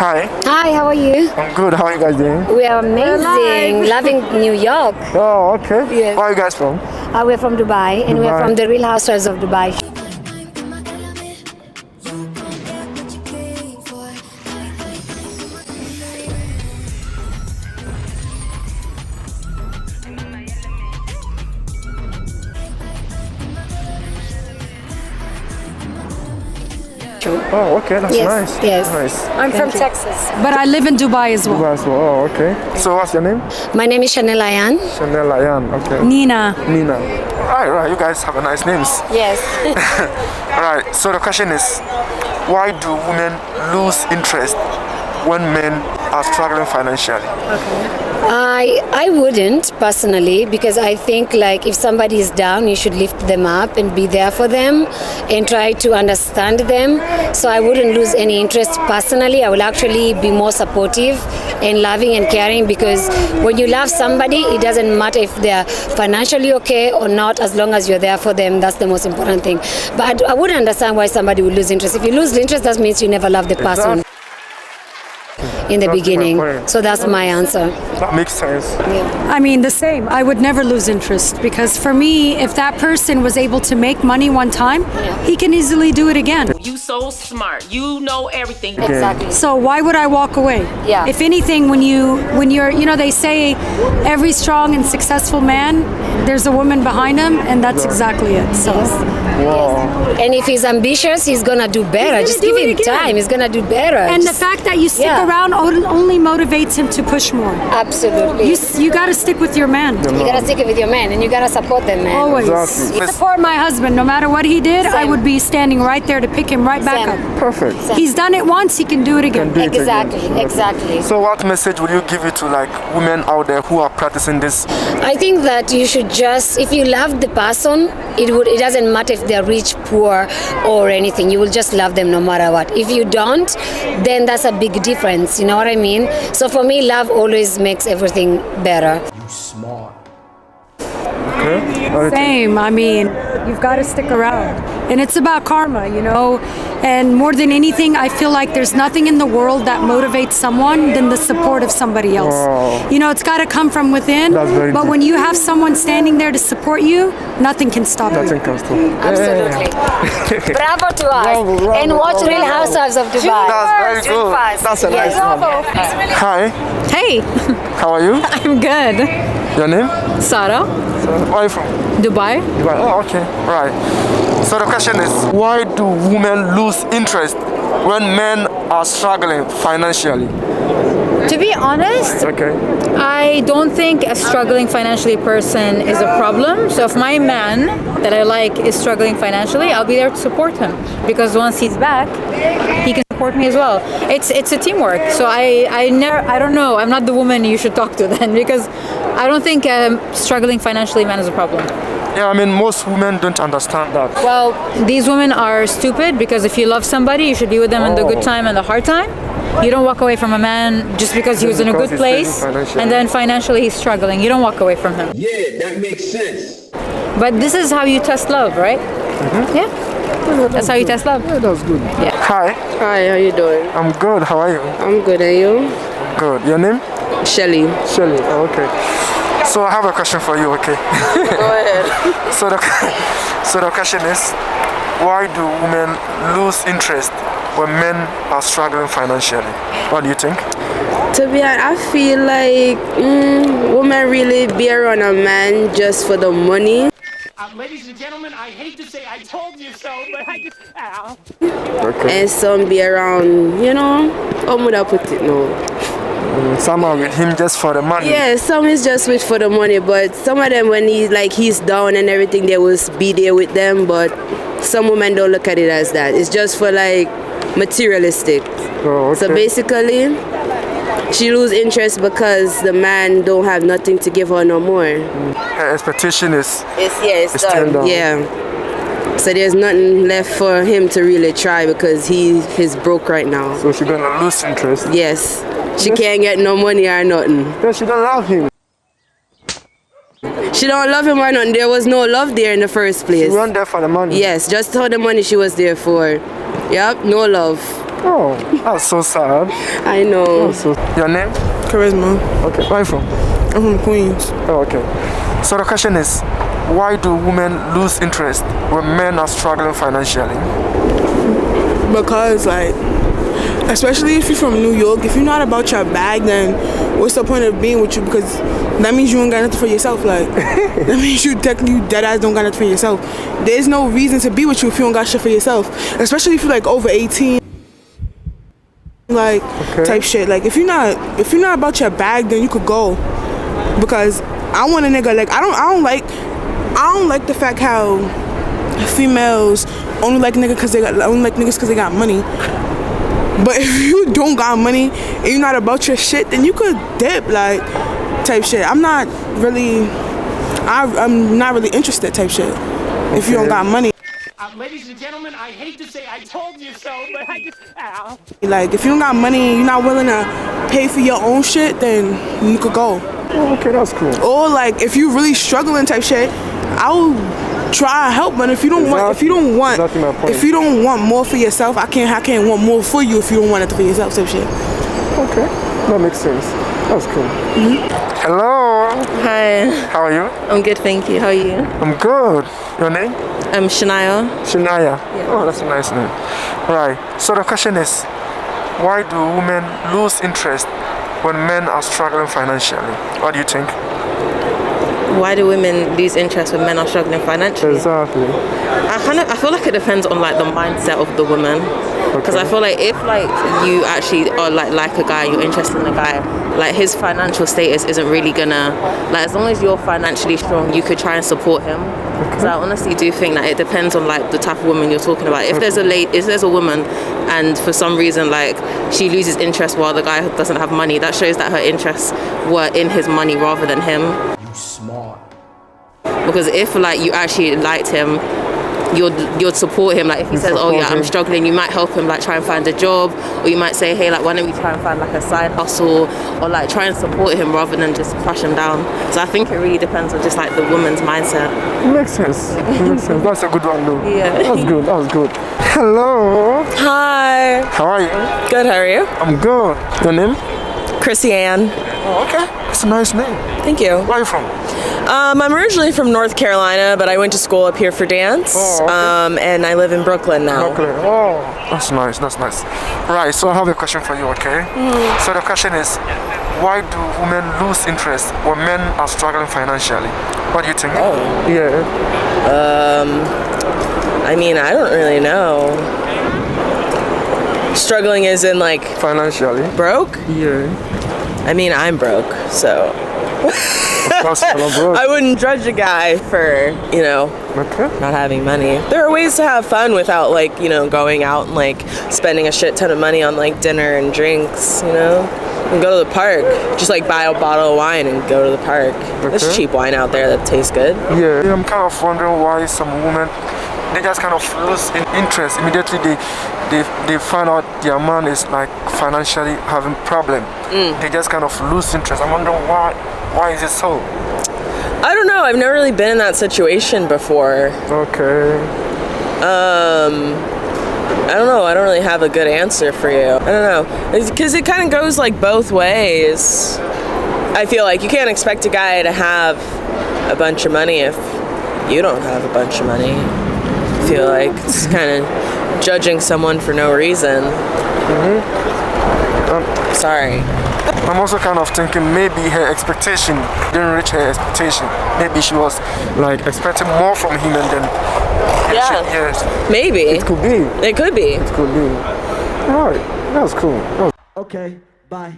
Hi. Hi, how are you? I'm good. How are you guys doing? We are amazing. Loving New York. Oh, okay. Yes. Where are you guys from? We're from Dubai, and we're Dubai. from the Real Housewives of Dubai. Oh, okay. That's Yes, nice. yes. Nice. I'm from Texas. But I live in Dubai as well. Dubai as well. Oh, okay. So what's your name? My name is Chanel Ayan. Chanel Ayan. Okay. Nina. Nina. Right. You guys have a nice names. Yes. Alright. So the question is, why do women lose interest when men are struggling financially? I wouldn't personally, because I think like if somebody is down, you should lift them up and be there for them and try to understand them. So I wouldn't lose any interest personally. I will actually be more supportive and loving and caring, because when you love somebody, it doesn't matter if they're financially okay or not, as long as you're there for them. That's the most important thing. But I wouldn't understand why somebody would lose interest. If you lose interest, that means you never loved the person in the That's my beginning. point. So that's my answer. That makes sense. I mean, the same. I would never lose interest because for me, if that person was able to make money one time, he can easily do it again. You so smart. You know everything. Exactly. So why would I walk away? Yeah. If anything, when you're, they say every strong and successful man, there's a woman behind him, and that's exactly it. So Wow. And if he's ambitious, he's gonna do better. He's Just gonna give do him it again. time. He's gonna do better. and the Just- fact that you stick Yeah. around only motivates him to push more. absolutely. You got to stick with your man. You gotta stick it with your man, and you gotta support them, man. Always. Exactly. Support my husband. No matter what he did, I Same. would be standing right there to pick him right back Same. up. Perfect. He's done it once, he can do it again. Do it again. Exactly. Exactly. So what message will you give it to like women out there who are practicing this? I think that you should just, if you love the person, it doesn't matter if they're rich, poor, or anything. You will just love them no matter what. If you don't, then that's a big difference. You know what I mean? So for me, love always makes everything better. Okay. What do you think? Same. I mean, you've got to stick around. And it's about karma, And more than anything, I feel like there's nothing in the world that motivates someone than the support of somebody else. Wow. It's got to come from within. That's very But deep. when you have someone standing there to support you, nothing can stop Nothing you. can stop. Absolutely. Bravo to us. Bravo, and watch bravo. Real Housewives of Dubai. That's very good. That's a nice one. Hi. Hey, How are you? I'm good. Your name? Sarah, Where are you from? Dubai. Dubai. Oh, okay. Right. So the question is, why do women lose interest when men are struggling financially? To be honest, Okay. I don't think a struggling financially person is a problem. So if my man that I like is struggling financially, I'll be there to support him, because once he's back, he can support me as well. It's a teamwork. So I don't know. I'm not the woman you should talk to then, because I don't think struggling financially man is a problem. Yeah, I mean, most women don't understand that. Well, these women are stupid, because if you love somebody, you should be with them in the good time and the hard time. You don't walk away from a man just because he was in a because good he's place struggling financially. and then financially he's struggling. You don't walk away from him. Yeah, that makes sense. But this is how you test love, right? Yeah. That's how you test love. Yeah, that's good. Yeah. Hi, Hi, how you doing? I'm good. How are you? I'm good, and you? Good. Your name? Shelly. Shelly. Oh, okay. So I have a question for you, okay? Go ahead. So the question is, why do women lose interest when men are struggling financially? What do you think? To be honest, I feel like women really be around a man just for the money. Ladies and gentlemen, I hate to say I told you so, but I just... Okay. And some be around, how would I put it now? Some are with him just for the money. Yeah, some is just with for the money, but some of them when he's down and everything, they will be there with them, but some women don't look at it as that. It's just for like materialistic. Oh, okay. So basically, she lose interest because the man don't have nothing to give her no more. Her expectation is It's It's turned down. Yeah. So there's nothing left for him to really try because he's broke right now. so she's gonna lose interest. Yes. She can't get no money or nothing. Then she don't love him. She don't love him or nothing. There was no love there in the first She place. went there for the money. Yes, just for the money she was there for. Yep, no love. Oh, that's so sad. I know. So, your name? Charisma. Okay, where are you from? I'm from Queens. Oh, okay. So the question is, why do women lose interest when men are struggling financially? Because, like, especially if you're from New York, if you're not about your bag, then what's the point of being with you? Because that means you don't got nothing for yourself. Like, that means you technically dead ass don't got nothing for yourself. There's no reason to be with you if you don't got shit for yourself. Especially if you're like over 18. Like, type shit. Like, if you're not about your bag, then you could go. Because I want a nigga, like, I don't like the fact how females only like niggas because they got money. But if you don't got money and you're not about your shit, then you could dip, like, type shit. I'm not really interested, type shit. If you don't got money. Ladies and gentlemen, I hate to say I told you so, but I just... Ow. Like, if you don't got money, you're not willing to pay for your own shit, then you could go. Oh, okay, that's cool. Or like, if you really struggling, type shit, I'll try to help. But if you don't want more for yourself, I can't want more for you if you don't want it for yourself, type shit. Okay, that makes sense. That's cool. Hello. Hi. How are you? I'm good, thank you. How are you? I'm good. Your name? I'm Shania. Shania. Yeah. Oh, that's a nice name. Right. So the question is, why do women lose interest when men are struggling financially? What do you think? Why do women lose interest when men are struggling financially? Exactly. I feel like it depends on like the mindset of the woman. Because I feel like if like you actually are like a guy, you're interested in a guy, like his financial status isn't really gonna, like, as long as you're financially strong, you could try and support him. Because I honestly do think that it depends on like the type of woman you're talking about. If there's a woman and for some reason like she loses interest while the guy doesn't have money, that shows that her interests were in his money rather than him. You smart. Because if like you actually liked him, you'd support him. Like if he says, oh yeah, I'm struggling, you might help him like try and find a job, or you might say, hey, like why don't we try and find like a side hustle, or like try and support him rather than just crush him down. So I think it really depends on just like the woman's mindset. Makes sense. Makes sense. That's a good one though. Yeah. That's good. That's good. Hello. Hi. How are you? Good, how are you? I'm good. Your name? Chrissy Ann. Oh, okay. It's a nice name. Thank you. Where are you from? I'm originally from North Carolina, but I went to school up here for dance. Oh, okay. And I live in Brooklyn now. Brooklyn. Oh, that's nice. That's nice. Right. So I have a question for you. Okay. So the question is, why do women lose interest when men are struggling financially? What do you think? Oh. Yeah. I mean, I don't really know. Struggling is in like financially broke? Yeah. I mean, I'm broke, so of course, broke. I wouldn't judge a guy for, not having money. There are ways to have fun without like, going out and like spending a shit ton of money on like dinner and drinks, And go to the park. Just like buy a bottle of wine and go to the park. There's cheap wine out there that tastes good. Yeah, I'm kind of wondering why some women, they just kind of lose interest. Immediately they find out their man is like financially having problem. They just kind of lose interest. I'm wondering why is it so? I don't know. I've never really been in that situation before. Okay. I don't know. I don't really have a good answer for you. I don't know. Because it kind of goes like both ways. I feel like you can't expect a guy to have a bunch of money if you don't have a bunch of money. I feel like it's kind of judging someone for no reason. Sorry. I'm also kind of thinking maybe her expectation didn't reach her expectation. Maybe she was like expecting more from him and then... Yeah. Yes. Maybe. It could be. It could be. It could be. Alright. That was cool. Okay, bye.